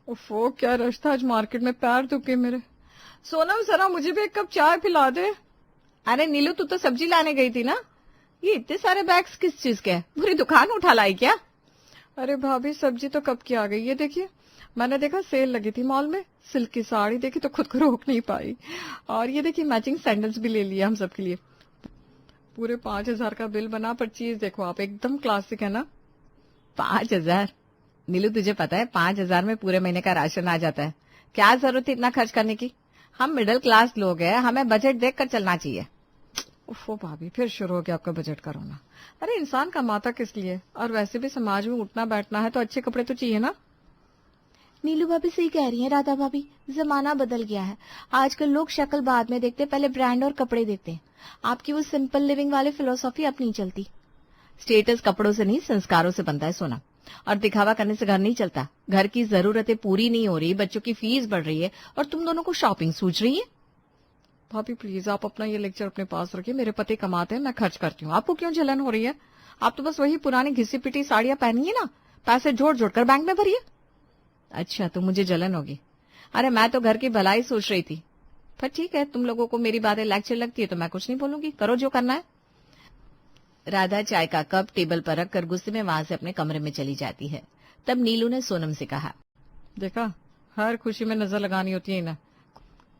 ओफो, क्या रश था आज मार्केट में, पैर दुखे मेरे। सोनम, जरा मुझे भी एक कप चाय पिला दे। अरे नीलू, तू तो सब्जी लाने गई थी ना। ये इतने सारे बैग्स किस चीज के हैं? पूरी दुकान उठा लाई क्या? अरे भाभी, सब्जी तो कब की आ गई। ये देखिए, मैंने देखा सेल लगी थी मॉल में, सिल्क की साड़ी देखी तो खुद को रोक नहीं पाई। और ये देखिए, मैचिंग सैंडल्स भी ले लिया हम सबके लिए। पूरे 5,000 का बिल बना, पर चीज देखो आप, एकदम क्लासिक है ना। 5,000? नीलू, तुझे पता है 5,000 में पूरे महीने का राशन आ जाता है। क्या जरूरत है इतना खर्च करने की? हम मिडिल क्लास लोग हैं, हमें बजट देखकर चलना चाहिए। उफो भाभी, फिर शुरू हो गया आपका बजट का रोना। अरे इंसान कमाता किस लिए, और वैसे भी समाज में उठना बैठना है तो अच्छे कपड़े तो चाहिए ना। नीलू भाभी सही कह रही हैं राधा भाभी, जमाना बदल गया है। आजकल लोग शक्ल बाद में देखते, पहले ब्रांड और कपड़े देखते हैं। आपकी वो सिंपल लिविंग वाली फिलोसॉफी अब नहीं चलती। स्टेटस कपड़ों से नहीं, संस्कारों से बनता है सोना। और दिखावा करने से घर नहीं चलता। घर की जरूरतें पूरी नहीं हो रही, बच्चों की फीस बढ़ रही है, और तुम दोनों को शॉपिंग सूझ रही है। भाभी प्लीज, आप अपना ये लेक्चर अपने पास रखिए। मेरे पति कमाते हैं, मैं खर्च करती हूँ। आपको क्यों जलन हो रही है? आप तो बस वही पुरानी घिसी पिटी साड़ियां पहनिए ना, पैसे जोड़ जोड़ कर बैंक में भरिए। अच्छा, तो मुझे जलन होगी? अरे मैं तो घर की भलाई सोच रही थी। पर ठीक है, तुम लोगों को मेरी बातें लेक्चर लगती है तो मैं कुछ नहीं बोलूंगी, करो जो करना है। राधा चाय का कप टेबल पर रखकर गुस्से में वहां से अपने कमरे में चली जाती है। तब नीलू ने सोनम से कहा, देखा, हर खुशी में नजर लगानी होती है ना।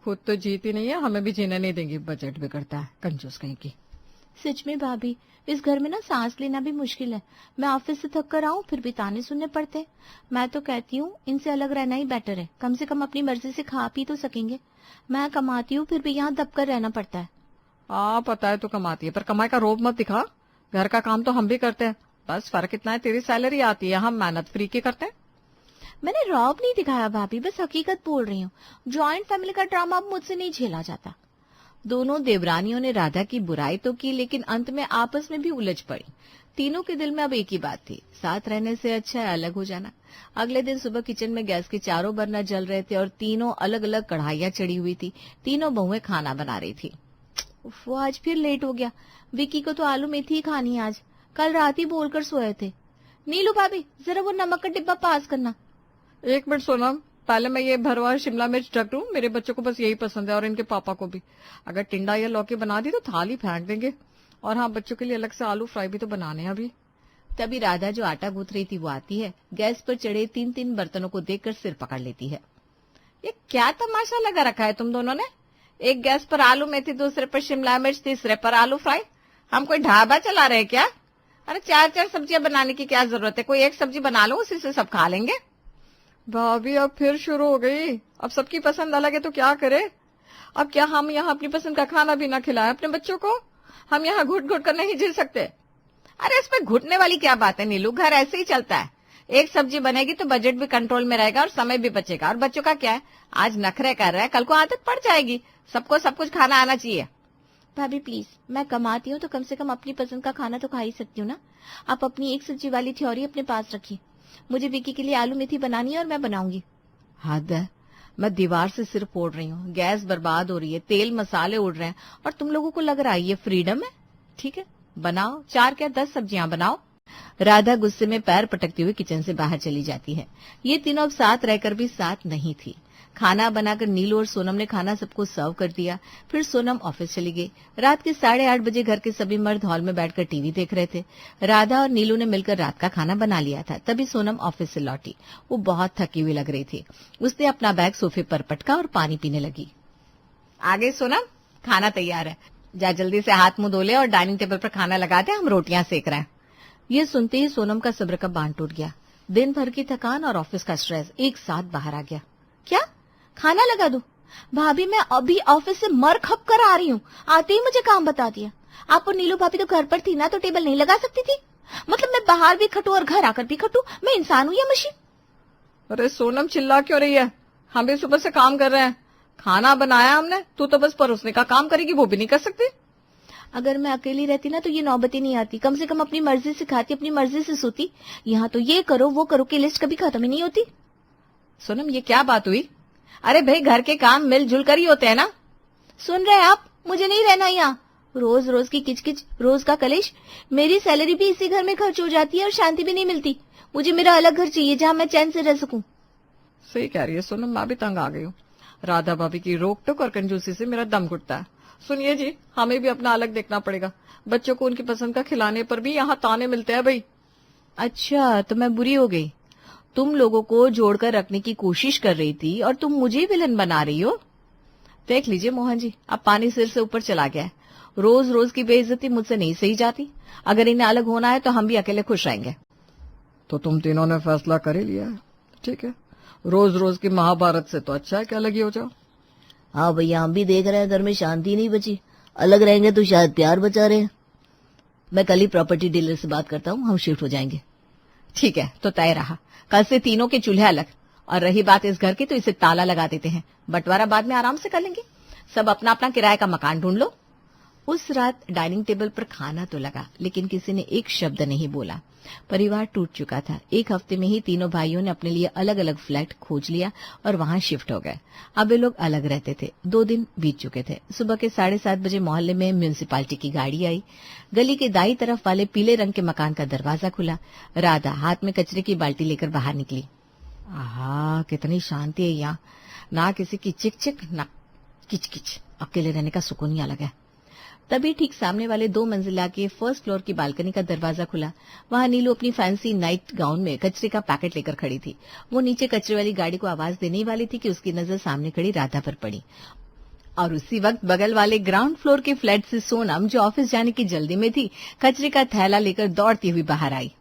खुद तो जीती नहीं है, हमें भी जीने नहीं देंगी। बजट बिगड़ता है, कंजूस कहीं की। सच में भाभी, इस घर में ना सांस लेना भी मुश्किल है। मैं ऑफिस से थक कर आऊं, फिर भी ताने सुनने पड़ते हैं। मैं तो कहती हूँ इनसे अलग रहना ही बेटर है। कम से कम अपनी मर्जी से खा पी तो सकेंगे। मैं कमाती हूँ, फिर भी यहाँ दब कर रहना पड़ता है। हाँ पता है तो कमाती है, पर कमाई का रोब मत दिखा। घर का काम तो हम भी करते हैं, बस फर्क इतना है तेरी सैलरी आती है, हम मेहनत फ्री के करते हैं। मैंने रौब नहीं दिखाया भाभी, बस हकीकत बोल रही हूँ। जॉइंट फैमिली का ड्रामा अब मुझसे नहीं झेला जाता। दोनों देवरानियों ने राधा की बुराई तो की, लेकिन अंत में आपस में भी उलझ पड़ी। तीनों के दिल में अब एक ही बात थी, साथ रहने से अच्छा है अलग हो जाना। अगले दिन सुबह किचन में गैस के चारों बर्नर जल रहे थे और तीनों अलग अलग कढ़ाइयां चढ़ी हुई थी। तीनों बहुएं खाना बना रही थी। वो आज फिर लेट हो गया। विकी को तो आलू मेथी ही खानी है आज। कल रात ही बोलकर सोए थे। नीलू भाभी, जरा वो नमक का डिब्बा पास करना। 1 मिनट सोनम, पहले मैं ये भरवा शिमला मिर्च ढक लूं। मेरे बच्चों को बस यही पसंद है, और इनके पापा को भी। अगर टिंडा या लौकी बना दी तो थाली फेंक देंगे। और हाँ, बच्चों के लिए अलग से आलू फ्राई भी तो बनाने हैं अभी। तभी राधा जो आटा गूंथ रही थी वो आती है। गैस पर चढ़े 3-3 बर्तनों को देखकर सिर पकड़ लेती है। ये क्या तमाशा लगा रखा है तुम दोनों ने? एक गैस पर आलू मेथी, दूसरे पर शिमला मिर्च, तीसरे पर आलू फ्राई। हम कोई ढाबा चला रहे हैं क्या? अरे 4-4 सब्जियां बनाने की क्या जरूरत है? कोई एक सब्जी बना लो, उसी से सब खा लेंगे। भाभी अब फिर शुरू हो गई। अब सबकी पसंद अलग है तो क्या करे? अब क्या हम यहाँ अपनी पसंद का खाना भी ना खिलाएं अपने बच्चों को? हम यहाँ घुट घुट कर नहीं जी सकते। अरे इसमें घुटने वाली क्या बात है नीलू, घर ऐसे ही चलता है। एक सब्जी बनेगी तो बजट भी कंट्रोल में रहेगा और समय भी बचेगा। और बच्चों का क्या है, आज नखरे कर रहा है, कल को आदत पड़ जाएगी। सबको सब कुछ खाना आना चाहिए। भाभी प्लीज, मैं कमाती हूँ तो कम से कम अपनी पसंद का खाना तो खा ही सकती हूँ ना। आप अपनी एक सब्जी वाली थ्योरी अपने पास रखिए। मुझे विकी के लिए आलू मेथी बनानी है और मैं बनाऊंगी। हद है, मैं दीवार से सिर फोड़ रही हूँ, गैस बर्बाद हो रही है, तेल मसाले उड़ रहे हैं, और तुम लोगों को लग रहा है ये फ्रीडम है? ठीक है, बनाओ, 4 क्या 10 सब्जियां बनाओ। राधा गुस्से में पैर पटकती हुई किचन से बाहर चली जाती है। ये तीनों अब साथ रहकर भी साथ नहीं थी। खाना बनाकर नीलू और सोनम ने खाना सबको सर्व कर दिया। फिर सोनम ऑफिस चली गई। रात के 8:30 बजे घर के सभी मर्द हॉल में बैठकर टीवी देख रहे थे। राधा और नीलू ने मिलकर रात का खाना बना लिया था। तभी सोनम ऑफिस से लौटी। वो बहुत थकी हुई लग रही थी। उसने अपना बैग सोफे पर पटका और पानी पीने लगी। आगे सोनम, खाना तैयार है, जा जल्दी से हाथ मुंह धो ले और डाइनिंग टेबल पर खाना लगा दे, हम रोटियां सेक रहे हैं। ये सुनते ही सोनम का सब्र का बांध टूट गया। दिन भर की थकान और ऑफिस का स्ट्रेस एक साथ बाहर आ गया। क्या खाना लगा दूं? भाभी मैं अभी ऑफिस से मर खप कर आ रही हूँ, आते ही मुझे काम बता दिया। आप और नीलू भाभी तो घर पर थी ना, तो टेबल नहीं लगा सकती थी? मतलब मैं बाहर भी खटू और घर आकर भी खटू? मैं इंसान हूँ या मशीन? अरे सोनम, चिल्ला क्यों रही है? हम भी सुबह से काम कर रहे हैं, खाना बनाया हमने। तू तो बस परोसने का काम करेगी, वो भी नहीं कर सकती। अगर मैं अकेली रहती ना तो ये नौबत ही नहीं आती। कम से कम अपनी मर्जी से खाती, अपनी मर्जी से सोती। यहाँ तो ये करो वो करो की लिस्ट कभी खत्म ही नहीं होती। सोनम, ये क्या बात हुई? अरे भाई, घर के काम मिलजुल कर ही होते हैं ना। सुन रहे हैं आप? मुझे नहीं रहना यहाँ। रोज रोज की किचकिच, रोज का कलेश। मेरी सैलरी भी इसी घर में खर्च हो जाती है और शांति भी नहीं मिलती। मुझे मेरा अलग घर चाहिए जहाँ मैं चैन से रह सकूं। सही कह रही है सोनम, मैं भी तंग आ गई हूँ। राधा भाभी की रोक टोक और कंजूसी से मेरा दम घुटता है। सुनिए जी, हमें भी अपना अलग देखना पड़ेगा। बच्चों को उनकी पसंद का खिलाने पर भी यहाँ ताने मिलते हैं भाई। अच्छा, तो मैं बुरी हो गई? तुम लोगों को जोड़कर रखने की कोशिश कर रही थी और तुम मुझे विलन बना रही हो। देख लीजिए मोहन जी, अब पानी सिर से ऊपर चला गया है। रोज रोज की बेइज्जती मुझसे नहीं सही जाती। अगर इन्हें अलग होना है तो हम भी अकेले खुश रहेंगे। तो तुम तीनों ने फैसला कर ही लिया है, ठीक है। रोज रोज की महाभारत से तो अच्छा है कि अलग ही हो जाओ। हाँ भैया, हम भी देख रहे हैं घर में शांति नहीं बची। अलग रहेंगे तो शायद प्यार बचा रहे। मैं कल ही प्रॉपर्टी डीलर से बात करता हूँ, हम शिफ्ट हो जाएंगे। ठीक है, तो तय रहा। कल से तीनों के चूल्हे अलग। और रही बात इस घर की, तो इसे ताला लगा देते हैं। बंटवारा बाद में आराम से कर लेंगे। सब अपना अपना किराए का मकान ढूंढ लो। उस रात डाइनिंग टेबल पर खाना तो लगा, लेकिन किसी ने एक शब्द नहीं बोला। परिवार टूट चुका था। एक हफ्ते में ही तीनों भाइयों ने अपने लिए अलग अलग फ्लैट खोज लिया और वहां शिफ्ट हो गए। अब वे लोग अलग रहते थे। 2 दिन बीत चुके थे। सुबह के 7:30 बजे मोहल्ले में म्यूनिसिपालिटी की गाड़ी आई। गली के दाई तरफ वाले पीले रंग के मकान का दरवाजा खुला। राधा हाथ में कचरे की बाल्टी लेकर बाहर निकली। आहा, कितनी शांति है यहाँ। ना किसी की चिक चिक, ना किच किच। अकेले रहने का सुकून ही अलग है। तभी ठीक सामने वाले 2 मंजिला के फर्स्ट फ्लोर की बालकनी का दरवाजा खुला। वहां नीलू अपनी फैंसी नाइट गाउन में कचरे का पैकेट लेकर खड़ी थी। वो नीचे कचरे वाली गाड़ी को आवाज देने ही वाली थी कि उसकी नजर सामने खड़ी राधा पर पड़ी। और उसी वक्त बगल वाले ग्राउंड फ्लोर के फ्लैट से सोनम, जो ऑफिस जाने की जल्दी में थी, कचरे का थैला लेकर दौड़ती हुई बाहर आई।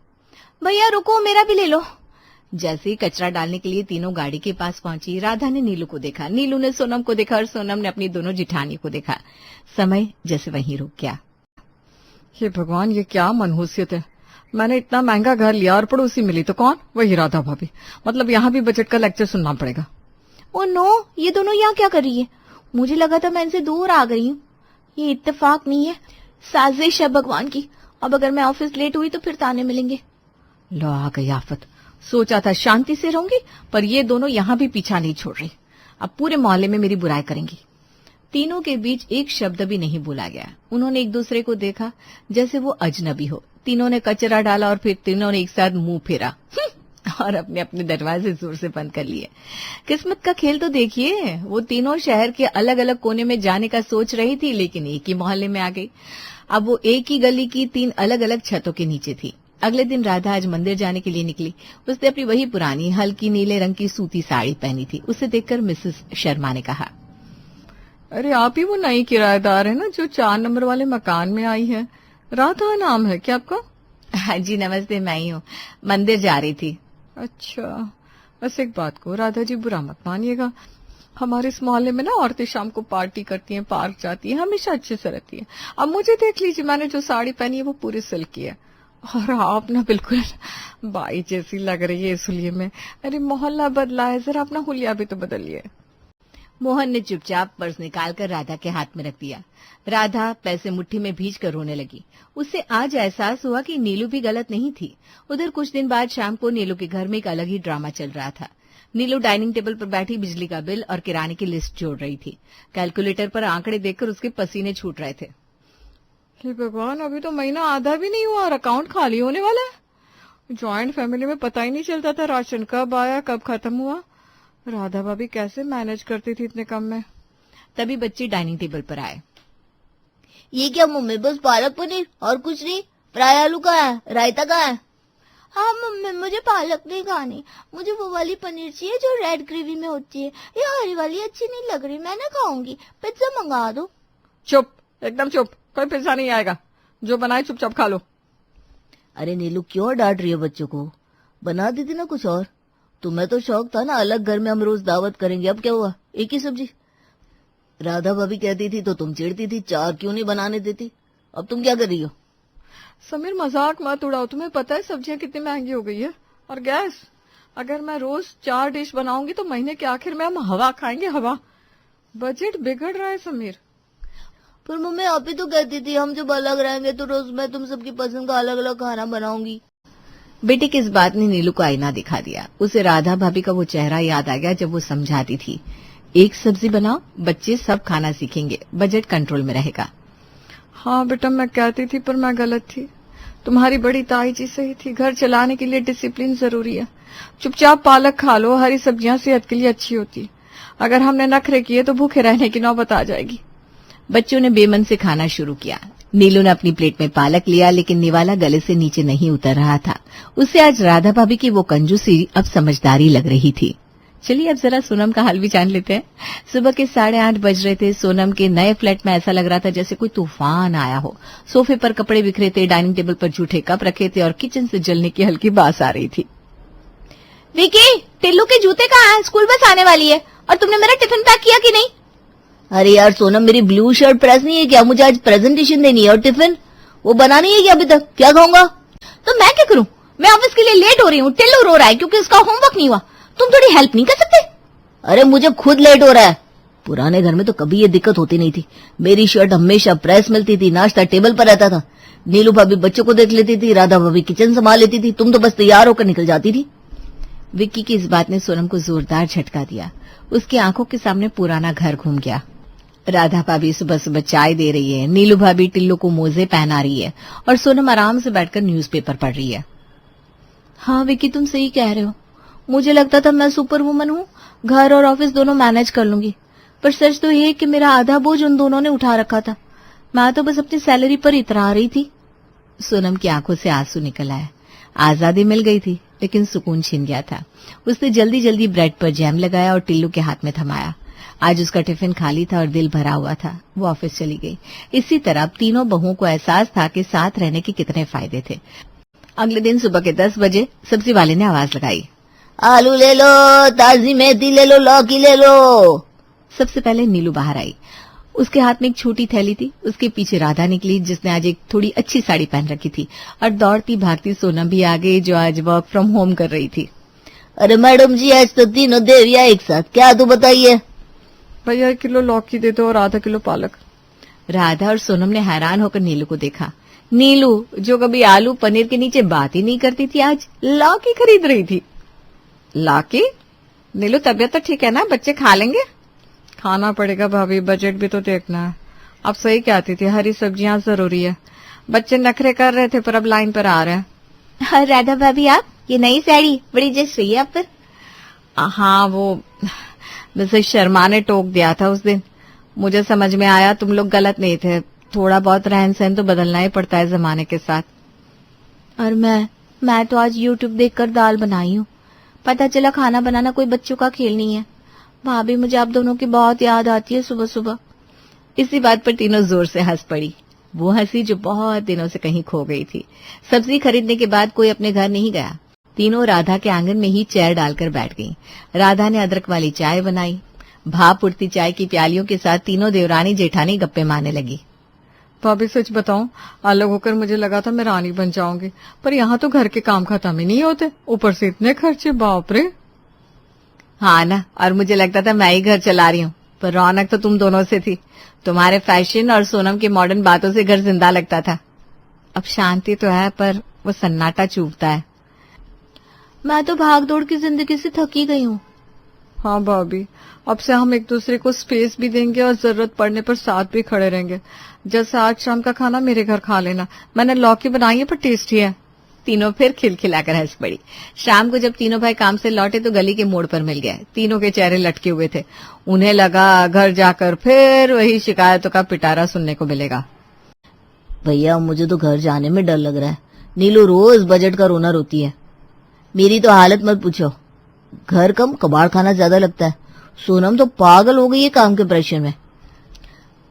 भैया रुको, मेरा भी ले लो। जैसे ही कचरा डालने के लिए तीनों गाड़ी के पास पहुंची, राधा ने नीलू को देखा, नीलू ने सोनम को देखा और सोनम ने अपनी दोनों जिठानी को देखा। समय जैसे वहीं रुक गया। हे भगवान, ये क्या मनहूसियत है। मैंने इतना महंगा घर लिया और पड़ोसी मिली तो कौन? वही राधा भाभी। मतलब यहाँ भी बजट का लेक्चर सुनना पड़ेगा। ओ नो, ये दोनों यहाँ क्या कर रही है? मुझे लगा था मैं इनसे दूर आ गई हूँ। ये इत्तेफाक नहीं है, साजिश है भगवान की। अब अगर मैं ऑफिस लेट हुई तो फिर ताने मिलेंगे। लो आ गई आफत। सोचा था शांति से रहूंगी, पर ये दोनों यहाँ भी पीछा नहीं छोड़ रही। अब पूरे मोहल्ले में मेरी बुराई करेंगी। तीनों के बीच एक शब्द भी नहीं बोला गया। उन्होंने एक दूसरे को देखा जैसे वो अजनबी हो। तीनों ने कचरा डाला और फिर तीनों ने एक साथ मुंह फेरा और अपने अपने दरवाजे जोर से बंद कर लिए। किस्मत का खेल तो देखिए, वो तीनों शहर के अलग अलग कोने में जाने का सोच रही थी, लेकिन एक ही मोहल्ले में आ गई। अब वो एक ही गली की 3 अलग अलग छतों के नीचे थी। अगले दिन राधा आज मंदिर जाने के लिए निकली। उसने अपनी वही पुरानी हल्की नीले रंग की सूती साड़ी पहनी थी। उसे देखकर मिसेस शर्मा ने कहा, अरे आप ही वो नई किराएदार है ना, जो 4 नंबर वाले मकान में आई है? राधा नाम है क्या आपका? हाँ जी नमस्ते, मैं ही हूँ। मंदिर जा रही थी। अच्छा, बस एक बात को राधा जी, बुरा मत मानिएगा। हमारे इस मोहल्ले में ना औरतें शाम को पार्टी करती हैं, पार्क जाती हैं, हमेशा अच्छे से रहती हैं। अब मुझे देख लीजिए, मैंने जो साड़ी पहनी है वो पूरी सिल्क की है और आप ना बिल्कुल बाई जैसी लग रही है इस हुलिये में। अरे मोहल्ला बदला है, जरा अपना हुलिया भी तो बदलिए। मोहन ने चुपचाप पर्स निकालकर राधा के हाथ में रख दिया। राधा पैसे मुट्ठी में भींच कर रोने लगी। उसे आज एहसास हुआ कि नीलू भी गलत नहीं थी। उधर कुछ दिन बाद शाम को नीलू के घर में एक अलग ही ड्रामा चल रहा था। नीलू डाइनिंग टेबल पर बैठी बिजली का बिल और किराने की लिस्ट जोड़ रही थी। कैलकुलेटर पर आंकड़े देखकर उसके पसीने छूट रहे थे। हे भगवान, अभी तो महीना आधा भी नहीं हुआ और अकाउंट खाली होने वाला है। जॉइंट फैमिली में पता ही नहीं चलता था राशन कब आया कब खत्म हुआ। राधा भाभी कैसे मैनेज करती थी इतने कम में? तभी बच्चे डाइनिंग टेबल पर आए। ये क्या मम्मी, बस पालक पनीर और कुछ नहीं? फ्राई आलू का है, रायता का है? हाँ मम्मी, मुझे पालक नहीं खानी। मुझे वो वाली पनीर चाहिए जो रेड ग्रेवी में होती है। ये हरी वाली अच्छी नहीं लग रही, मैं ना खाऊंगी। पिज्जा मंगा दो। चुप, एकदम चुप। कोई पिज्जा नहीं आएगा। जो बनाए चुपचाप खा लो। अरे नीलू, क्यों डांट रही है बच्चों को? बना देती ना कुछ और। तुम्हें तो शौक था ना अलग घर में हम रोज दावत करेंगे, अब क्या हुआ? एक ही सब्जी। राधा भाभी कहती थी तो तुम चिढ़ती थी, 4 क्यों नहीं बनाने देती? अब तुम क्या कर रही हो? समीर मजाक मत उड़ाओ। तुम्हें पता है सब्जियां कितनी महंगी हो गई है, और गैस। अगर मैं रोज 4 डिश बनाऊंगी तो महीने के आखिर में हम हवा खाएंगे, हवा। बजट बिगड़ रहा है समीर। पर मम्मी आप ही तो कहती थी हम जब अलग रहेंगे तो रोज मैं तुम सबकी पसंद का अलग अलग खाना बनाऊंगी। बेटी की इस बात ने नीलू को आईना दिखा दिया। उसे राधा भाभी का वो चेहरा याद आ गया जब वो समझाती थी, एक सब्जी बनाओ, बच्चे सब खाना सीखेंगे, बजट कंट्रोल में रहेगा। हाँ बेटा, मैं कहती थी पर मैं गलत थी। तुम्हारी बड़ी ताई जी सही थी, घर चलाने के लिए डिसिप्लिन जरूरी है। चुपचाप पालक खा लो, हरी सब्जियां सेहत के लिए अच्छी होती। अगर हमने नखरे किए तो भूखे रहने की नौबत आ जाएगी। बच्चों ने बेमन से खाना शुरू किया। नीलू ने अपनी प्लेट में पालक लिया, लेकिन निवाला गले से नीचे नहीं उतर रहा था। उसे आज राधा भाभी की वो कंजूसी अब समझदारी लग रही थी। चलिए अब जरा सोनम का हाल भी जान लेते हैं। सुबह के 8:30 बज रहे थे। सोनम के नए फ्लैट में ऐसा लग रहा था जैसे कोई तूफान आया हो। सोफे पर कपड़े बिखरे थे, डाइनिंग टेबल पर जूठे कप रखे थे और किचन से जलने की हल्की बास आ रही थी। विकी, टिल्लू के जूते कहाँ हैं? स्कूल बस आने वाली है और तुमने मेरा टिफिन पैक किया कि नहीं? अरे यार सोनम, मेरी ब्लू शर्ट प्रेस नहीं है क्या? मुझे आज प्रेजेंटेशन देनी है और टिफिन वो बना नहीं है क्या अभी तक? क्या खाऊंगा? तो मैं क्या करूं? मैं ऑफिस के लिए लेट हो रही हूँ। टिल्लू रो रहा है क्योंकि उसका होमवर्क नहीं हुआ। तुम थोड़ी हेल्प नहीं कर सकते? अरे मुझे खुद लेट हो रहा है। पुराने घर में तो कभी ये दिक्कत होती नहीं थी। मेरी शर्ट हमेशा प्रेस मिलती थी, नाश्ता टेबल पर रहता था, नीलू भाभी बच्चों को देख लेती थी, राधा भाभी किचन संभाल लेती थी, तुम तो बस तैयार होकर निकल जाती थी। विक्की की इस बात ने सोनम को जोरदार झटका दिया। उसकी आंखों के सामने पुराना घर घूम गया। राधा भाभी सुबह सुबह चाय दे रही है, नीलू भाभी टिल्लू को मोजे पहना रही है और सोनम आराम से बैठकर न्यूज़पेपर पढ़ रही है। हाँ विकी, तुम सही कह रहे हो। मुझे लगता था मैं सुपर वुमन हूँ, घर और ऑफिस दोनों मैनेज कर लूंगी, पर सच तो ये है कि मेरा आधा बोझ उन दोनों ने उठा रखा था। मैं तो बस अपनी सैलरी पर इतरा रही थी। सोनम की आंखों से आंसू निकल आए। आजादी मिल गई थी, लेकिन सुकून छिन गया था। उसने जल्दी जल्दी ब्रेड पर जैम लगाया और टिल्लू के हाथ में थमाया। आज उसका टिफिन खाली था और दिल भरा हुआ था। वो ऑफिस चली गई। इसी तरह अब तीनों बहुओं को एहसास था कि साथ रहने के कितने फायदे थे। अगले दिन सुबह के 10 बजे सब्जी वाले ने आवाज लगाई, आलू ले लो, ताजी मेथी ले लो, लौकी ले लो। सबसे पहले नीलू बाहर आई। उसके हाथ में एक छोटी थैली थी। उसके पीछे राधा निकली, जिसने आज एक थोड़ी अच्छी साड़ी पहन रखी थी, और दौड़ती भागती सोनम भी आ गई, जो आज वर्क फ्रॉम होम कर रही थी। अरे मैडम जी, आज तो तीनों देवियां एक साथ, क्या तो बताइए। भैया 1 किलो लौकी दे दो और आधा किलो पालक। राधा और सोनम ने हैरान होकर नीलू को देखा। नीलू, जो कभी आलू पनीर के नीचे बात ही नहीं करती थी, आज लौकी खरीद रही थी। लौकी? नीलू, तबीयत तो ठीक है ना? बच्चे खा लेंगे? खाना पड़ेगा भाभी, बजट भी तो देखना है। अब सही कहती थी, हरी सब्जियां जरूरी है। बच्चे नखरे कर रहे थे पर अब लाइन पर आ रहे हैं। राधा भाभी, आप ये नई साड़ी बड़ी जच रही है आप पर। हाँ, वो वैसे शर्मा ने टोक दिया था उस दिन। मुझे समझ में आया तुम लोग गलत नहीं थे। थोड़ा बहुत रहन सहन तो बदलना ही पड़ता है जमाने के साथ। और मैं तो आज यूट्यूब देखकर दाल बनाई हूँ। पता चला खाना बनाना कोई बच्चों का खेल नहीं है। भाभी, मुझे आप दोनों की बहुत याद आती है सुबह सुबह। इसी बात पर तीनों जोर से हंस पड़ी। वो हंसी जो बहुत दिनों से कहीं खो गई थी। सब्जी खरीदने के बाद कोई अपने घर नहीं गया। तीनों राधा के आंगन में ही चेयर डालकर बैठ गईं। राधा ने अदरक वाली चाय बनाई। भाप उठती चाय की प्यालियों के साथ तीनों देवरानी जेठानी गप्पे मारने लगी। भाभी सच बताऊं, अलग होकर मुझे लगा था मैं रानी बन जाऊंगी, पर यहाँ तो घर के काम खत्म ही नहीं होते, ऊपर से इतने खर्चे, बाप रे। हाँ ना, और मुझे लगता था मैं ही घर चला रही हूँ, पर रौनक तो तुम दोनों से थी। तुम्हारे फैशन और सोनम की मॉडर्न बातों से घर जिंदा लगता था। अब शांति तो है, पर वो सन्नाटा चुभता है। मैं तो भाग दौड़ की जिंदगी से थकी गई हूँ। हाँ भाभी, अब से हम एक दूसरे को स्पेस भी देंगे और जरूरत पड़ने पर साथ भी खड़े रहेंगे। जैसे आज शाम का खाना मेरे घर खा लेना। मैंने लौकी बनाई है पर टेस्टी है। तीनों फिर खिलखिलाकर हंस पड़ी। शाम को जब तीनों भाई काम से लौटे तो गली के मोड़ पर मिल गए। तीनों के चेहरे लटके हुए थे। उन्हें लगा घर जाकर फिर वही शिकायतों का पिटारा सुनने को मिलेगा। भैया, मुझे तो घर जाने में डर लग रहा है। नीलू रोज बजट का रोना रोती है। मेरी तो हालत मत पूछो। घर कम कबाड़ खाना ज्यादा लगता है। सोनम तो पागल हो गई है काम के प्रेशर में।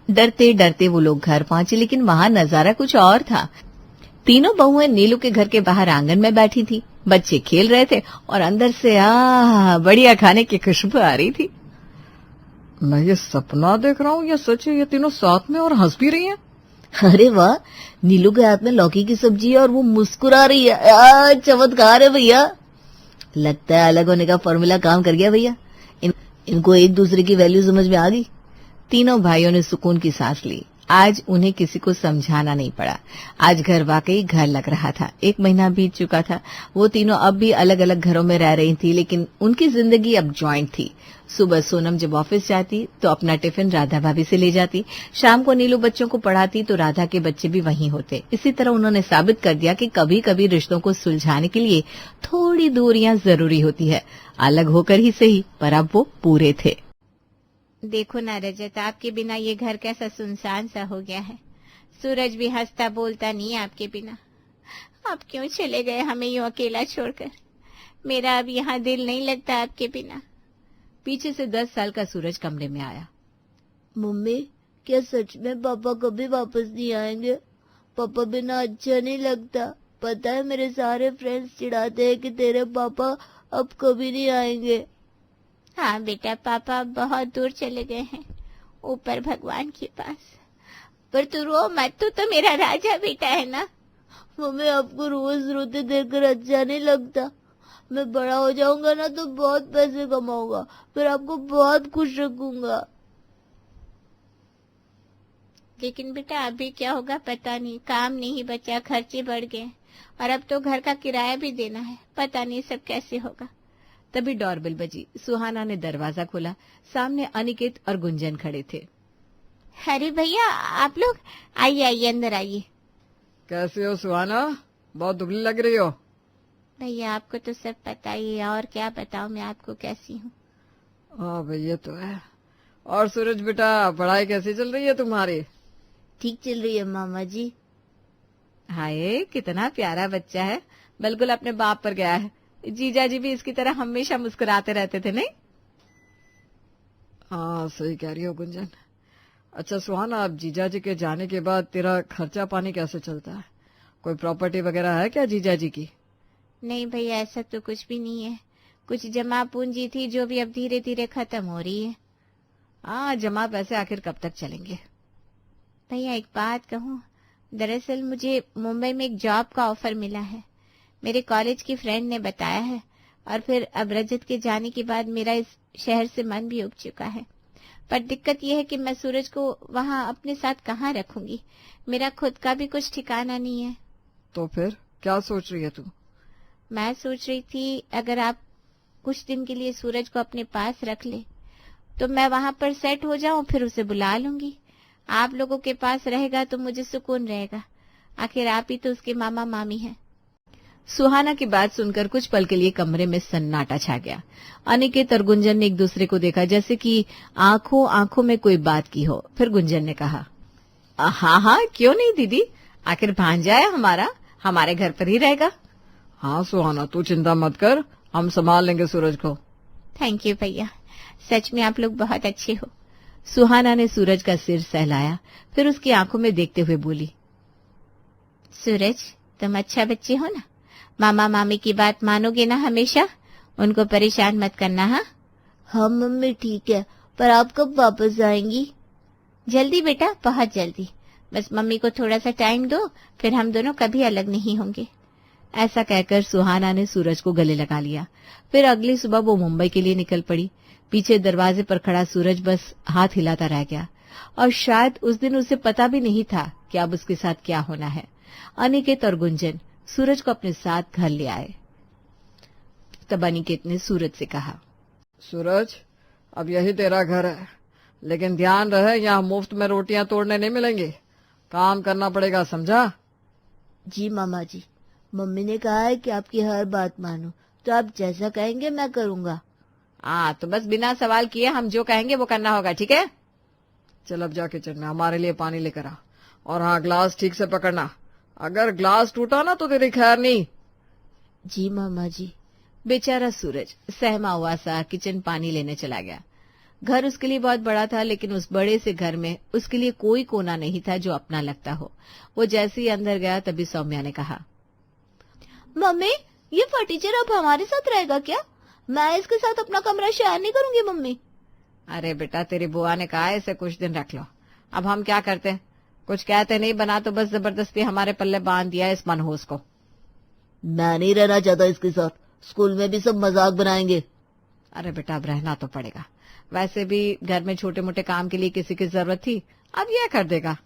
डरते डरते वो लोग घर पहुंचे, लेकिन वहां नजारा कुछ और था। तीनों बहुएं नीलू के घर के बाहर आंगन में बैठी थी। बच्चे खेल रहे थे और अंदर से बढ़िया खाने की खुशबू आ रही थी। मैं ये सपना देख रहा हूँ या सच है? ये तीनों साथ में और हंस भी रही हैं। अरे वाह, नीलू के हाथ में लौकी की सब्जी है और वो मुस्कुरा रही है। चमत्कार है भैया। लगता है अलग होने का फॉर्मूला काम कर गया भैया। इनको एक दूसरे की वैल्यू समझ में आ गई। तीनों भाइयों ने सुकून की सांस ली। आज उन्हें किसी को समझाना नहीं पड़ा। आज घर वाकई घर लग रहा था। 1 महीना बीत चुका था। वो तीनों अब भी अलग अलग घरों में रह रही थी, लेकिन उनकी जिंदगी अब जॉइंट थी। सुबह सोनम जब ऑफिस जाती तो अपना टिफिन राधा भाभी से ले जाती। शाम को नीलू बच्चों को पढ़ाती तो राधा के बच्चे भी वहीं होते। इसी तरह उन्होंने साबित कर दिया कि कभी कभी रिश्तों को सुलझाने के लिए थोड़ी दूरियां जरूरी होती है। अलग होकर ही सही, पर अब वो पूरे थे। देखो ना रजत, आपके बिना ये घर कैसा सुनसान सा हो गया है। सूरज भी हंसता बोलता नहीं है आपके बिना। आप क्यों चले गए हमें यूं अकेला छोड़कर? मेरा अब यहाँ दिल नहीं लगता आपके बिना। पीछे से 10 साल का सूरज कमरे में आया। मम्मी, क्या सच में पापा कभी वापस नहीं आएंगे? पापा बिना अच्छा नहीं लगता। पता है मेरे सारे फ्रेंड्स चिढ़ाते हैं कि तेरे पापा अब कभी नहीं आएंगे। हाँ बेटा, पापा बहुत दूर चले गए हैं, ऊपर भगवान के पास। पर तू रो मत, तू तो मेरा राजा बेटा है ना। मम्मी, आपको रोज रोते देखकर अच्छा नहीं लगता। मैं बड़ा हो जाऊंगा ना तो बहुत पैसे कमाऊंगा, फिर आपको बहुत खुश रखूंगा। लेकिन बेटा अभी क्या होगा पता नहीं, काम नहीं बचा, खर्चे बढ़ गए और अब तो घर का किराया भी देना है। पता नहीं सब कैसे होगा। तभी डोरबेल बजी। सुहाना ने दरवाजा खोला। सामने अनिकेत और गुंजन खड़े थे। अरे भैया, आप लोग आइए आइए, अंदर आइए। कैसे हो सुहाना? बहुत दुबली लग रही हो। भैया आपको तो सब पता ही है, और क्या बताऊं मैं आपको कैसी हूँ। हाँ भैया तो है। और सूरज बेटा, पढ़ाई कैसी चल रही है तुम्हारी? ठीक चल रही है मामा जी। हाय, कितना प्यारा बच्चा है, बिल्कुल अपने बाप पर गया है। जीजाजी भी इसकी तरह हमेशा मुस्कुराते रहते थे, नहीं? हाँ सही कह रही हो गुंजन। अच्छा सुहाना, अब जीजाजी के जाने के बाद तेरा खर्चा पानी कैसे चलता है? कोई प्रॉपर्टी वगैरह है क्या जीजाजी की? नहीं भैया, ऐसा तो कुछ भी नहीं है। कुछ जमा पूंजी थी जो भी अब धीरे धीरे खत्म हो रही है। हाँ, जमा पैसे आखिर कब तक चलेंगे? भैया एक बात कहूँ, दरअसल मुझे मुंबई में एक जॉब का ऑफर मिला है। मेरे कॉलेज की फ्रेंड ने बताया है, और फिर अब रजत के जाने के बाद मेरा इस शहर से मन भी उब चुका है। पर दिक्कत यह है कि मैं सूरज को वहाँ अपने साथ कहाँ रखूंगी। मेरा खुद का भी कुछ ठिकाना नहीं है। तो फिर क्या सोच रही है तू? मैं सोच रही थी अगर आप कुछ दिन के लिए सूरज को अपने पास रख ले तो मैं वहां पर सेट हो जाऊं, फिर उसे बुला लूंगी। आप लोगों के पास रहेगा तो मुझे सुकून रहेगा। आखिर आप ही तो उसके मामा मामी हैं। सुहाना की बात सुनकर कुछ पल के लिए कमरे में सन्नाटा छा गया। अनिकेत और गुंजन ने एक दूसरे को देखा, जैसे कि आंखों आंखों में कोई बात की हो। फिर गुंजन ने कहा, हाँ हाँ, क्यों नहीं दीदी, आखिर भांजा है हमारा, हमारे घर पर ही रहेगा। हाँ सुहाना, तू चिंता मत कर, हम संभाल लेंगे सूरज को। थैंक यू भैया, सच में आप लोग बहुत अच्छे हो। सुहाना ने सूरज का सिर सहलाया, फिर उसकी आंखों में देखते हुए बोली, सूरज तुम अच्छा बच्चे हो ना, मामा मामी की बात मानोगे ना हमेशा, उनको परेशान मत करना। हाँ हाँ मम्मी ठीक है, पर आप कब वापस आएंगी? जल्दी बेटा, बहुत जल्दी। बस मम्मी को थोड़ा सा टाइम दो, फिर हम दोनों कभी अलग नहीं होंगे। ऐसा कहकर सुहाना ने सूरज को गले लगा लिया। फिर अगली सुबह वो मुंबई के लिए निकल पड़ी। पीछे दरवाजे पर खड़ा सूरज बस हाथ हिलाता रह गया, और शायद उस दिन उसे पता भी नहीं था कि अब उसके साथ क्या होना है। अनिकेत और गुंजन सूरज को अपने साथ घर ले आए। तब अनिकेत ने सूरज से कहा, सूरज, अब यही तेरा घर है, लेकिन ध्यान रहे यहाँ मुफ्त में रोटियां तोड़ने नहीं मिलेंगी, काम करना पड़ेगा, समझा? जी मामा जी, मम्मी ने कहा है कि आपकी हर बात मानो, तो आप जैसा कहेंगे मैं करूँगा। हाँ, तो बस बिना सवाल किए हम जो कहेंगे वो करना होगा, ठीक है? चल अब जा किचन में हमारे लिए पानी लेकर आ, और हाँ ग्लास ठीक से पकड़ना, अगर ग्लास टूटा ना तो तेरी खैर नहीं। जी मामा जी। बेचारा सूरज सहमा हुआ सा किचन पानी लेने चला गया। घर उसके लिए बहुत बड़ा था, लेकिन उस बड़े से घर में उसके लिए कोई कोना नहीं था जो अपना लगता हो। वो जैसे ही अंदर गया तभी सौम्या ने कहा, मम्मी ये फर्नीचर अब हमारे साथ रहेगा क्या? मैं इसके साथ अपना कमरा शेयर नहीं करूंगी मम्मी। अरे बेटा, तेरी बुआ ने कहा है इसे कुछ दिन रख लो, अब हम क्या करते हैं? कुछ कहते नहीं, बना तो बस जबरदस्ती हमारे पल्ले बांध दिया इस मनहूस को। मैं नहीं रहना चाहता इसके साथ, स्कूल में भी सब मजाक बनाएंगे। अरे बेटा, अब रहना तो पड़ेगा, वैसे भी घर में छोटे मोटे काम के लिए किसी की जरूरत थी, अब यह कर देगा।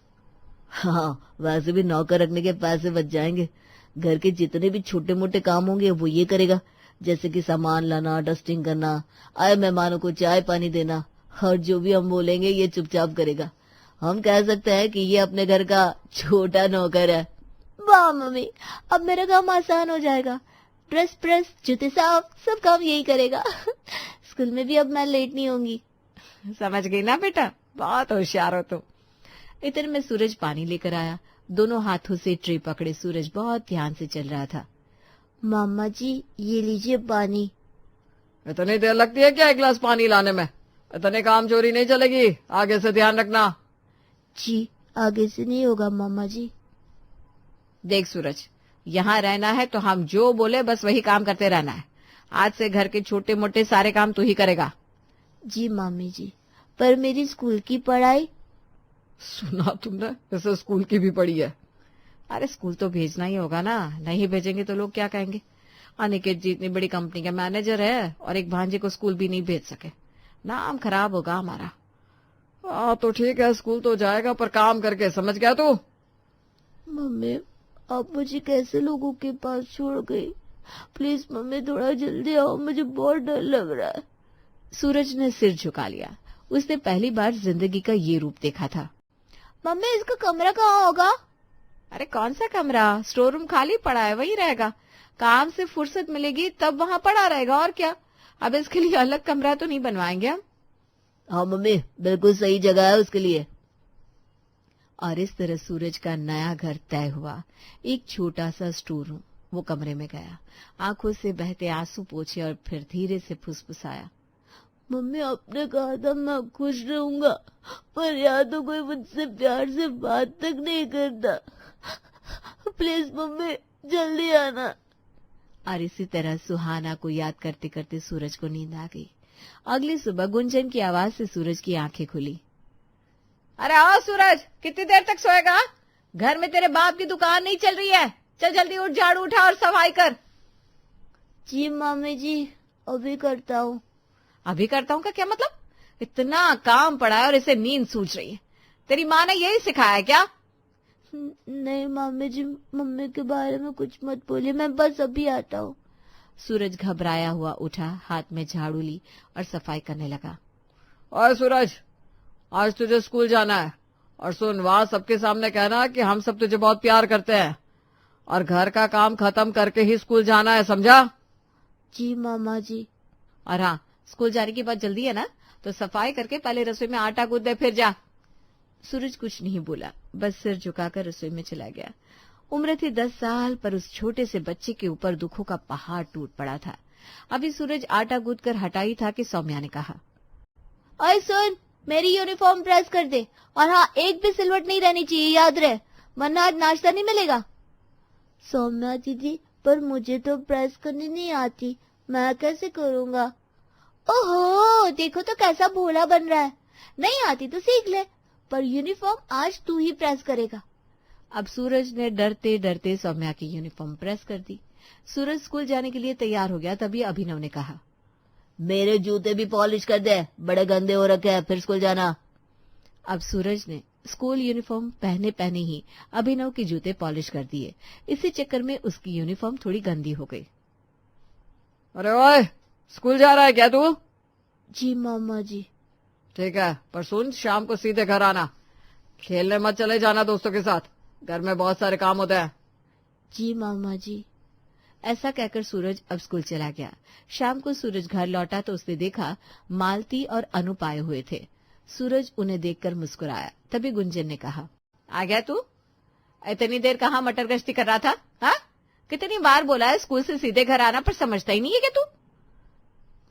हाँ, वैसे भी नौकर रखने के पैसे बच जाएंगे। घर के जितने भी छोटे मोटे काम होंगे वो ये करेगा, जैसे कि सामान लाना, डस्टिंग करना, आए मेहमानों को चाय पानी देना, और जो भी हम बोलेंगे ये चुपचाप करेगा। हम कह सकते हैं कि ये अपने घर का छोटा नौकर है। वाह मम्मी, अब मेरा काम आसान हो जाएगा। ड्रेस प्रेस, जूते साफ, सब काम यही करेगा। स्कूल में भी अब मैं लेट नहीं होंगी। समझ गई ना बेटा, बहुत होशियार हो तुम। इतने में सूरज पानी लेकर आया। दोनों हाथों से ट्रे पकड़े सूरज बहुत ध्यान से चल रहा था। मामा जी ये लीजिए पानी। इतनी देर लगती है क्या एक गिलास पानी लाने में? इतने काम चोरी नहीं चलेगी, आगे से ध्यान रखना। जी आगे से नहीं होगा मामा जी। देख सूरज, यहाँ रहना है तो हम जो बोले बस वही काम करते रहना है। आज से घर के छोटे मोटे सारे काम तू ही करेगा। जी मामी जी, पर मेरी स्कूल की पढ़ाई? सुना तुमने, इसे स्कूल की भी पड़ी है। अरे स्कूल तो भेजना ही होगा ना, नहीं भेजेंगे तो लोग क्या कहेंगे। अनिकेत जी इतनी बड़ी कंपनी का मैनेजर है और एक भांजे को स्कूल भी नहीं भेज सके, नाम खराब होगा हमारा। हाँ तो ठीक है, स्कूल तो जाएगा पर काम करके, समझ गया तू? मम्मी आप मुझे कैसे लोगों के पास छोड़ गई? प्लीज मम्मी थोड़ा जल्दी आओ, मुझे बहुत डर लग रहा है। सूरज ने सिर झुका लिया। उसने पहली बार जिंदगी का ये रूप देखा था। मम्मी इसका कमरा कहाँ होगा? अरे कौन सा कमरा, स्टोर रूम खाली पड़ा है, वही रहेगा। काम से फुर्सत मिलेगी तब वहाँ पड़ा रहेगा, और क्या। अब इसके लिए अलग कमरा तो नहीं बनवाएंगे हम। हाँ मम्मी, बिल्कुल सही जगह है उसके लिए। और इस तरह सूरज का नया घर तय हुआ। एक छोटा सा स्टोर रूम। वो कमरे में गया, आंखों से बहते आंसू पोंछे और फिर धीरे से फुसफुसाया। मम्मी आपने कहा था मैं खुश रहूंगा, पर यहाँ तो कोई मुझसे प्यार से बात तक नहीं करता। प्लीज मम्मी जल्दी आना। और इसी तरह सुहाना को याद करते करते सूरज को नींद आ गई। अगली सुबह गुंजन की आवाज से सूरज की आंखें खुली। अरे आओ सूरज, कितनी देर तक सोएगा? घर में तेरे बाप की दुकान नहीं चल रही है, चल जल्दी उठ, झाड़ू उठा और सफाई कर। जी मामी जी अभी करता हूँ। अभी करता हूँ का क्या मतलब? इतना काम पड़ा है और इसे नींद सूझ रही है। तेरी माँ ने यही सिखाया है क्या? नहीं मामी जी, मम्मी के बारे में कुछ मत बोलिए, मैं बस अभी आता हूँ। सूरज घबराया हुआ उठा, हाथ में झाड़ू ली और सफाई करने लगा। और सूरज, आज तुझे स्कूल जाना है, और सुन, वहां सबके सामने कहना कि हम सब तुझे बहुत प्यार करते हैं, और घर का काम खत्म करके ही स्कूल जाना है, समझा? जी मामा जी। और हाँ, स्कूल जाने की बात जल्दी है ना, तो सफाई करके पहले रसोई में आटा गूंथ दे, फिर जा। सूरज कुछ नहीं बोला, बस सिर झुकाकर रसोई में चला गया। उम्र थी 10 साल, पर उस छोटे से बच्चे के ऊपर दुखों का पहाड़ टूट पड़ा था। अभी सूरज आटा गूंथ कर हटा ही था कि सौम्या ने कहा, ओए सुन, मेरी यूनिफॉर्म प्रेस कर दे, और हाँ एक भी सिलवट नहीं रहनी चाहिए, याद रहे, वरना आज नाश्ता नहीं मिलेगा। सौम्या दीदी, पर मुझे तो प्रेस करनी नहीं आती, मैं कैसे करूँगा? ओहो देखो तो कैसा भोला बन रहा है। नहीं आती तो सीख ले, पर यूनिफॉर्म आज तू ही प्रेस करेगा। अब सूरज ने डरते डरते सौम्या की यूनिफॉर्म प्रेस कर दी। सूरज स्कूल जाने के लिए तैयार हो गया, तभी अभिनव ने कहा, मेरे जूते भी पॉलिश कर दे, बड़े गंदे हो रखे हैं, फिर स्कूल जाना। अब सूरज ने स्कूल यूनिफॉर्म पहने पहने ही अभिनव के जूते पॉलिश कर दिए। इसी चक्कर में उसकी यूनिफॉर्म थोड़ी गंदी हो गई। अरे ओए, स्कूल जा रहा है क्या तू? जी मामा जी। ठीक है, पर सुन, शाम को सीधे घर आना, खेलने मत चले जाना दोस्तों के साथ, घर में बहुत सारे काम होते हैं। जी मामा जी। ऐसा कहकर सूरज अब स्कूल चला गया। शाम को सूरज घर लौटा तो उसने देखा मालती और अनूप आए हुए थे। सूरज उन्हें देखकर मुस्कुराया। तभी गुंजन ने कहा, आ गया तू? इतनी देर कहाँ मटर गश्ती कर रहा था? हाँ, कितनी बार बोला है स्कूल से सीधे घर आना, पर समझता ही नहीं है क्या तू?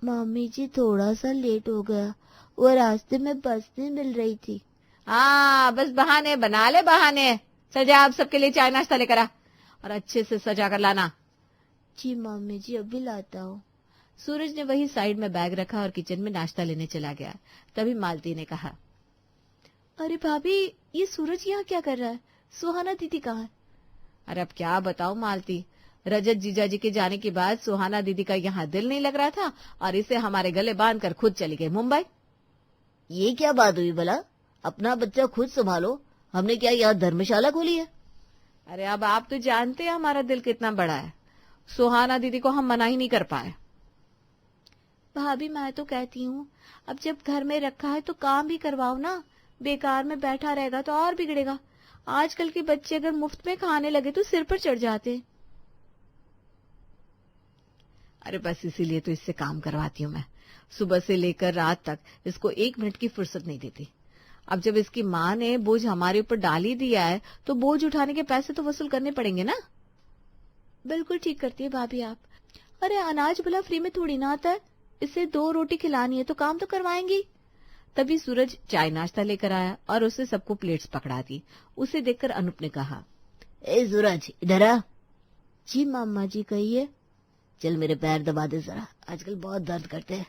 मामी जी थोड़ा सा लेट हो गया, वो रास्ते में बस नहीं मिल रही थी। हाँ, बस बहाने बना ले, बहाने। चल जा, आप सबके लिए चाय नाश्ता लेकर आ, और अच्छे से सजा कर लाना। जी मामी जी अभी लाता हूँ। सूरज ने वही साइड में बैग रखा और किचन में नाश्ता लेने चला गया। तभी मालती ने कहा, अरे भाभी, ये सूरज यहाँ क्या कर रहा है? सुहाना दीदी कहाँ है? अरे अब क्या बताऊं मालती, रजत जीजाजी के जाने के बाद सुहाना दीदी का यहाँ दिल नहीं लग रहा था और इसे हमारे गले बांध कर खुद चली गई मुंबई। ये क्या बात हुई भला? अपना बच्चा खुद संभालो, हमने क्या यहाँ धर्मशाला खोली है? अरे अब आप तो जानते हैं हमारा दिल कितना बड़ा है। सुहाना दीदी को हम मना ही नहीं कर पाए। भाभी मैं तो कहती हूँ अब जब घर में रखा है तो काम भी करवाओ ना, बेकार में बैठा रहेगा तो और बिगड़ेगा। आजकल के बच्चे अगर मुफ्त में खाने लगे तो सिर पर चढ़ जाते हैं। अरे बस इसीलिए तो इससे काम करवाती हूँ मैं। सुबह से लेकर रात तक इसको 1 मिनट की फुर्सत नहीं देती। अब जब इसकी माँ ने बोझ हमारे ऊपर डाल ही दिया है तो बोझ उठाने के पैसे तो वसूल करने पड़ेंगे ना। बिल्कुल ठीक करती है भाभी आप। अरे अनाज भला फ्री में थोड़ी ना आता है, इसे 2 रोटी खिलानी है तो काम तो करवाएंगी। तभी सूरज चाय नाश्ता लेकर आया और उसे सबको प्लेट्स पकड़ा दी। उसे देखकर अनूप ने कहा, ए सूरज इधर आ। जी मामा जी कहिए। चल मेरे पैर दबा दे जरा, आजकल बहुत दर्द करते हैं।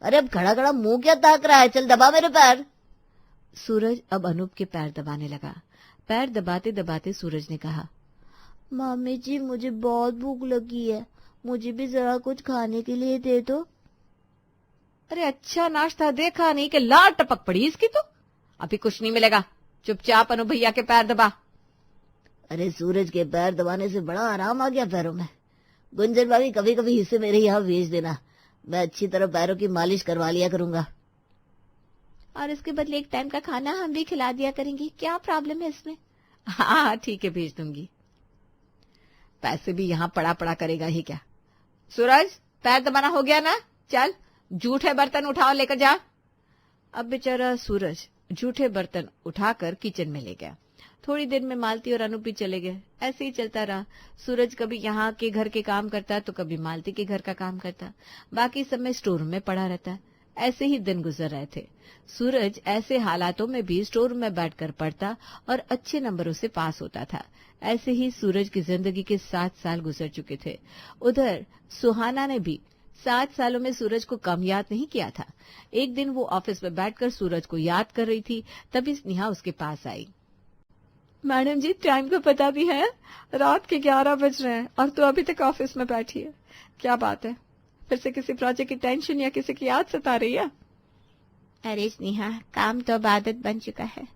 अरे अब खड़ा खड़ा मुंह क्या ताक रहा है, चल दबा मेरे पैर। सूरज अब अनूप के पैर दबाने लगा। पैर दबाते दबाते सूरज ने कहा, मम्मी जी मुझे बहुत भूख लगी है, मुझे भी जरा कुछ खाने के लिए दे दो। अरे अच्छा नाश्ता देखा नहीं कि लार टपक पड़ी इसकी तो। अभी कुछ नहीं मिलेगा, चुपचाप अनु भैया के पैर दबा। अरे सूरज के पैर दबाने से बड़ा आराम आ गया पैरों में। गुंजन भाभी कभी कभी हिस्से मेरे यहाँ भेज देना, मैं अच्छी तरह पैरों की मालिश करवा लिया करूंगा। और इसके बदले 1 टाइम का खाना हम भी खिला दिया करेंगे, क्या प्रॉब्लम है इसमें? हाँ ठीक है भेज दूंगी। पैसे भी यहाँ पड़ा पड़ा करेगा ही क्या। सूरज पैर दबाना हो गया ना, चल जूठे बर्तन उठाओ लेकर जा। अब बेचारा सूरज जूठे बर्तन उठाकर किचन में ले गया। थोड़ी देर में मालती और अनूप भी चले गए। ऐसे ही चलता रहा। सूरज कभी यहाँ के घर के काम करता तो कभी मालती के घर का काम करता, बाकी समय स्टोर रूम में पड़ा रहता। ऐसे ही दिन गुजर रहे थे। सूरज ऐसे हालातों में भी स्टोर रूम में बैठकर पढ़ता और अच्छे नंबरों से पास होता था। ऐसे ही सूरज की जिंदगी के 7 साल गुजर चुके थे। उधर सुहाना ने भी 7 सालों में सूरज को कम याद नहीं किया था। एक दिन वो ऑफिस में बैठकर सूरज को याद कर रही थी, तभी स्नेहा उसके पास आई। मैडम जी टाइम का पता भी है, रात के 11 बज रहे हैं और तू अभी तक ऑफिस में बैठी है, क्या बात है? फिर से किसी प्रोजेक्ट की टेंशन या किसी की याद सता रही है? अरे स्नेहा काम तो अब आदत बन चुका है।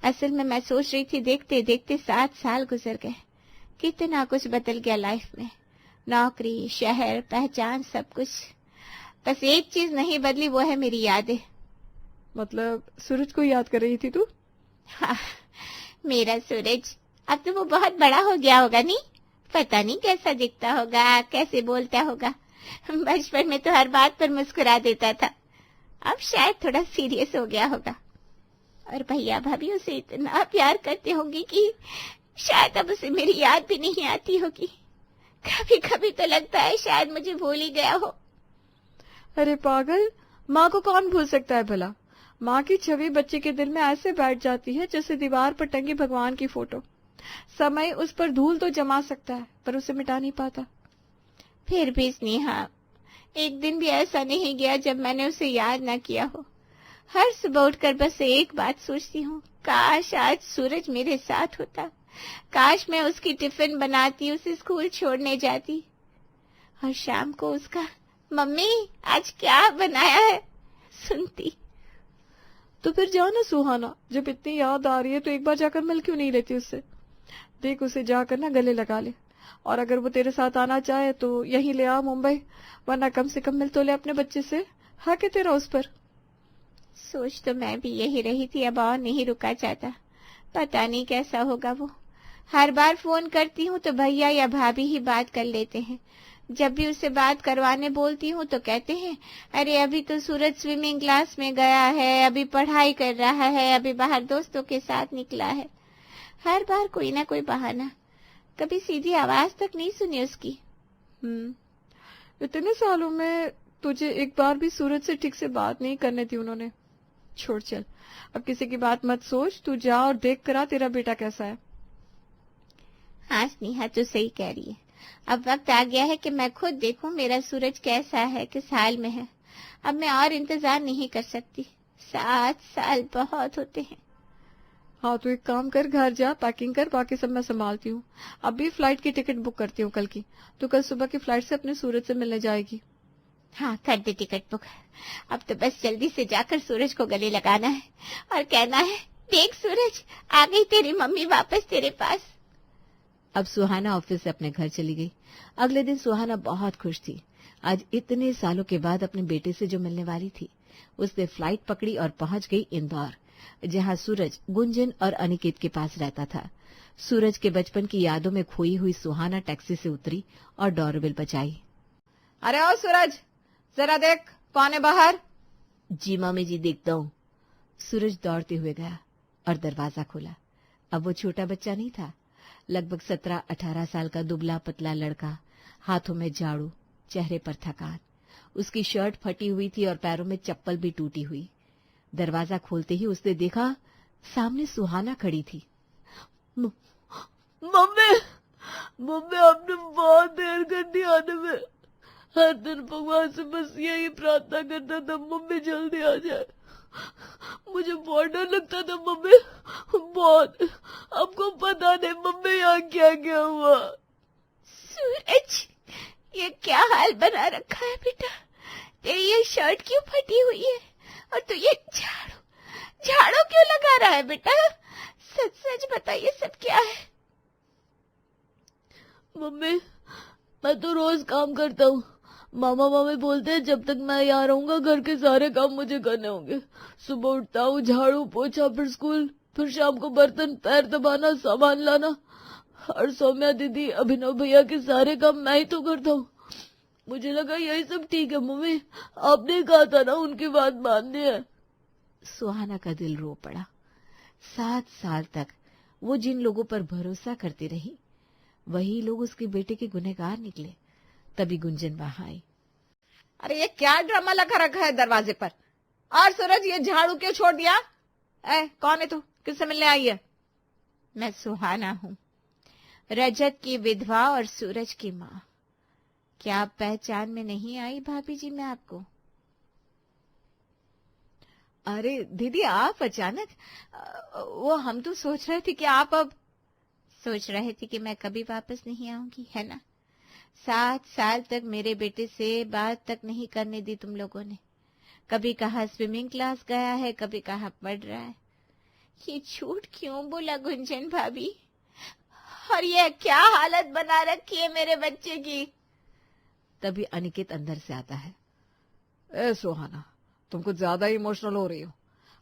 असल में मैं सोच रही थी देखते देखते 7 साल गुजर गए, कितना कुछ बदल गया लाइफ में, नौकरी, शहर, पहचान, सब कुछ। बस एक चीज नहीं बदली, वो है मेरी यादें। मतलब सूरज को याद कर रही थी तू? हाँ, मेरा सूरज अब तो वो बहुत बड़ा हो गया होगा, नहीं पता नहीं कैसा दिखता होगा, कैसे बोलता होगा। बचपन में तो हर बात पर मुस्कुरा देता था, अब शायद थोड़ा सीरियस हो गया होगा। और भैया भाभी उसे इतना प्यार करते होंगे कि शायद अब उसे मेरी याद भी नहीं आती होगी। कभी कभी तो लगता है शायद मुझे भूल ही गया हो। अरे पागल, माँ को कौन भूल सकता है भला? माँ की छवि बच्चे के दिल में ऐसे बैठ जाती है जैसे दीवार पर टंगी भगवान की फोटो। समय उस पर धूल तो जमा सकता है पर उसे मिटा नहीं पाता। फिर भी स्नेहा, एक दिन भी ऐसा नहीं गया जब मैंने उसे याद न किया हो। हर सुबह उठकर बस एक बात सोचती हूँ, काश आज सूरज मेरे साथ होता, काश मैं उसकी टिफिन बनाती, उसे स्कूल छोड़ने जाती और शाम को उसका मम्मी आज क्या बनाया है सुनती। तो फिर जाओ ना सुहाना, जब इतनी याद आ रही है तो एक बार जाकर मिल क्यों नहीं लेती उससे? देख उसे जाकर ना गले लगा ले, और अगर वो तेरे साथ आना चाहे तो यहीं ले आ मुंबई, वरना कम से कम मिल तो ले अपने बच्चे से। हक है तेरा उस पर। सोच तो मैं भी यही रही थी, अब और नहीं रुका जाता। पता नहीं कैसा होगा वो। हर बार फोन करती हूँ तो भैया या भाभी ही बात कर लेते हैं। जब भी उससे बात करवाने बोलती हूँ तो कहते हैं, अरे अभी तो सूरज स्विमिंग क्लास में गया है, अभी पढ़ाई कर रहा है, अभी बाहर दोस्तों के साथ निकला है। हर बार कोई ना कोई बहाना, कभी सीधी आवाज तक नहीं सुनी उसकी। इतने सालों में तुझे एक बार भी सूरज से ठीक से बात नहीं करने दी उन्होंने। छोड़ चल, अब किसी की बात मत सोच, तू जा और देख कर आ तेरा बेटा कैसा है। हाँ स्नेहा तो सही कह रही है, अब वक्त आ गया है कि मैं खुद देखूं मेरा सूरज कैसा है, किस हाल में है। अब मैं और इंतजार नहीं कर सकती, 7 साल बहुत होते हैं। हाँ तो एक काम कर, घर जा, पैकिंग कर, बाकी सब मैं संभालती हूँ। अभी फ्लाइट की टिकट बुक करती हूँ कल की, तो कल सुबह की फ्लाइट से अपने सूरज से मिलने जाएगी। हाँ कर दे टिकट बुक। अब तो बस जल्दी से जाकर सूरज को गले लगाना है और कहना है देख सूरज, आ गई तेरी मम्मी वापस तेरे पास। अब सुहाना ऑफिस से अपने घर चली गई। अगले दिन सुहाना बहुत खुश थी। आज इतने सालों के बाद अपने बेटे से जो मिलने वाली थी। उसने फ्लाइट पकड़ी और पहुंच गई इंदौर, जहां सूरज गुंजन और अनिकेत के पास रहता था। सूरज के बचपन की यादों में खोई हुई सुहाना टैक्सी से उतरी और डोरबेल बजाई। अरे ओ सूरज, जरा देख कौन है बाहर। जी मामी जी, देखता हूँ। सूरज दौड़ते हुए गया और दरवाजा खोला। अब वो छोटा बच्चा नहीं था, लगभग 17-18 साल का दुबला पतला लड़का, हाथों में झाड़ू, चेहरे पर थकान। उसकी शर्ट फटी हुई थी और पैरों में चप्पल भी टूटी हुई। दरवाजा खोलते ही उसने देखा सामने सुहाना खड़ी थी। मम्मी, मम्मी आपने बहुत देर कर दी आने में। हर दिन भगवान से बस यही प्रार्थना करता था, मम्मी जल्दी आ जाए। मुझे बहुत डर लगता था मम्मी, बहुत। आपको पता नहीं मम्मी यहाँ क्या क्या हुआ। सूरज, ये क्या हाल बना रखा है बेटा? तेरी ये शर्ट क्यों फटी हुई है? और तू ये झाड़ू क्यों लगा रहा है बेटा? सच सच बता, ये सब क्या है? मम्मी, मैं तो रोज काम करता हूँ। मामा मामी बोलते हैं जब तक मैं यहाँ रहूंगा घर के सारे काम मुझे करने होंगे। सुबह उठता हूँ, झाड़ू पोछा, फिर स्कूल, फिर शाम को बर्तन पैर दबाना, सामान लाना। और सौम्या दीदी, अभिनव भैया के सारे काम मैं ही तो करता हूँ। मुझे लगा यही सब ठीक है मम्मी, आपने कहा था ना उनकी बात माननी है। सुहाना का दिल रो पड़ा। 7 साल तक वो जिन लोगों पर भरोसा करती रही, वही लोग उसके बेटे के गुनहगार निकले। तभी गुंजन वहां आई। अरे ये क्या ड्रामा लगा रखा है दरवाजे पर? और सूरज, ये झाड़ू क्यों छोड़ दिया? कौन है तू? किससे मिलने आई है? मैं सुहाना हूँ, रजत की विधवा और सूरज की माँ। क्या आप पहचान में नहीं आई भाभी जी मैं आपको? अरे दीदी, आप अचानक? वो हम तो सोच रहे थे कि आप अब सोच रहे थे कि मैं कभी वापस नहीं आऊंगी, है ना? 7 साल तक मेरे बेटे से बात तक नहीं करने दी तुम लोगों ने। कभी कहा स्विमिंग क्लास गया है, कभी कहा पढ़ रहा है। ये झूठ क्यों बोला गुंजन भाभी? और ये क्या हालत बना रखी है मेरे बच्चे की? तभी अनिकेत अंदर से आता है। ए सुहाना, तुम कुछ ज्यादा इमोशनल हो रही हो।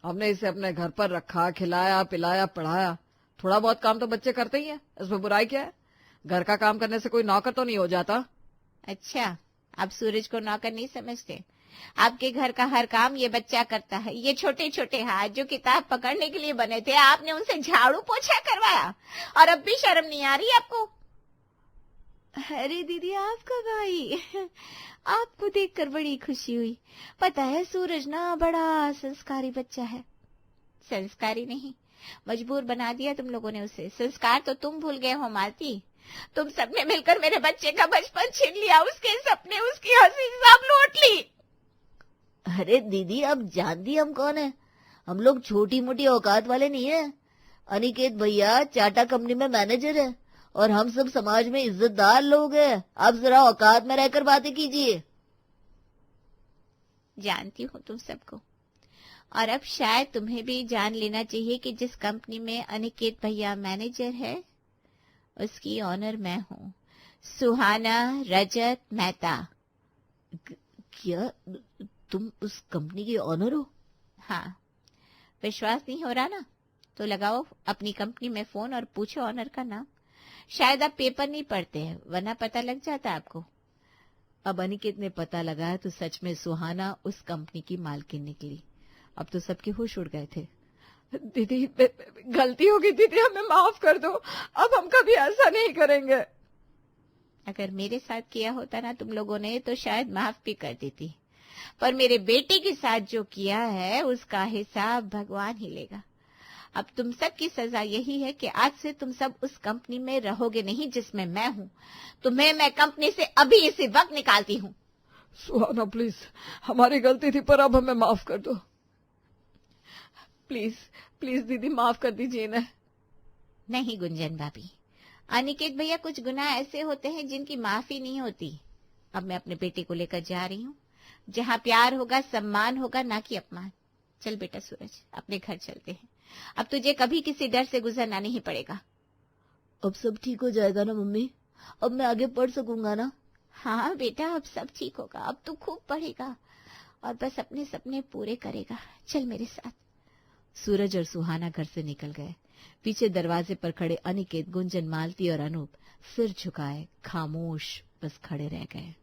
हमने इसे अपने घर पर रखा, खिलाया, पिलाया, पढ़ाया। थोड़ा बहुत काम तो बच्चे करते ही हैं, इसमें बुराई क्या है? घर का काम करने से कोई नौकर तो नहीं हो जाता। अच्छा, आप सूरज को नौकर नहीं समझते? आपके घर का हर काम ये बच्चा करता है। ये छोटे छोटे हाथ जो किताब पकड़ने के लिए बने थे, आपने उनसे झाड़ू पोछा करवाया, और अब भी शर्म नहीं आ रही आपको? अरे दीदी, आप कब आई? आपको देखकर बड़ी खुशी हुई। पता है सूरज ना बड़ा संस्कारी बच्चा है। संस्कारी नहीं, मजबूर बना दिया तुम लोगों ने उसे। संस्कार तो तुम भूल गए हो मालती। तुम सबने मिलकर मेरे बच्चे का बचपन छीन लिया, उसके सपने, उसकी हंसी सब लूट ली। अरे दीदी, अब जानती हम कौन है? हम लोग छोटी मोटी औकात वाले नहीं है। अनिकेत भैया टाटा कंपनी में मैनेजर है और हम सब समाज में इज्जतदार लोग हैं। आप जरा औकात में रहकर बातें कीजिए। जानती हूँ तुम सबको, और अब शायद तुम्हें भी जान लेना चाहिए कि जिस कंपनी में अनिकेत भैया मैनेजर है, उसकी ऑनर मैं हूँ, सुहाना रजत मेहता। क्या तुम उस कंपनी की ऑनर हो? हाँ, विश्वास नहीं हो रहा ना? तो लगाओ अपनी कंपनी में फोन और पूछो ऑनर का नाम। शायद आप पेपर नहीं पढ़ते हैं, वरना पता लग जाता आपको। अब अनिकेत ने पता लगाया तो सच में सुहाना उस कंपनी की मालकिन निकली। अब तो सबके होश उड़ गए थे। दीदी, गलती हो गई दीदी, हमें माफ कर दो। अब हम कभी ऐसा नहीं करेंगे। अगर मेरे साथ किया होता ना तुम लोगों ने, तो शायद माफ भी कर देती। पर मेरे बेटे के साथ जो किया है, उसका हिसाब भगवान ही लेगा। अब तुम सब की सजा यही है कि आज से तुम सब उस कंपनी में रहोगे नहीं जिसमें मैं हूँ। तुम्हें मैं कंपनी से अभी इसी वक्त निकालती हूँ। सुहाना प्लीज, हमारी गलती थी, पर अब हमें माफ कर दो। प्लीज प्लीज दीदी, माफ कर दीजिए ना। नहीं गुंजन भाभी, अनिकेत भैया, कुछ गुनाह ऐसे होते हैं जिनकी माफी नहीं होती। अब मैं अपने बेटे को लेकर जा रही हूँ, जहाँ प्यार होगा, सम्मान होगा, ना कि अपमान। चल बेटा सूरज, अपने घर चलते हैं। अब तुझे कभी किसी डर से गुजरना नहीं पड़ेगा। अब सब ठीक हो जाएगा ना मम्मी? अब मैं आगे पढ़ सकूंगा ना? हाँ बेटा, अब सब ठीक होगा। अब तू खूब पढ़ेगा और बस अपने सपने पूरे करेगा। चल मेरे साथ। सूरज और सुहाना घर से निकल गए। पीछे दरवाजे पर खड़े अनिकेत, गुंजन, मालती और अनूप सिर झुकाए खामोश बस खड़े रह गए।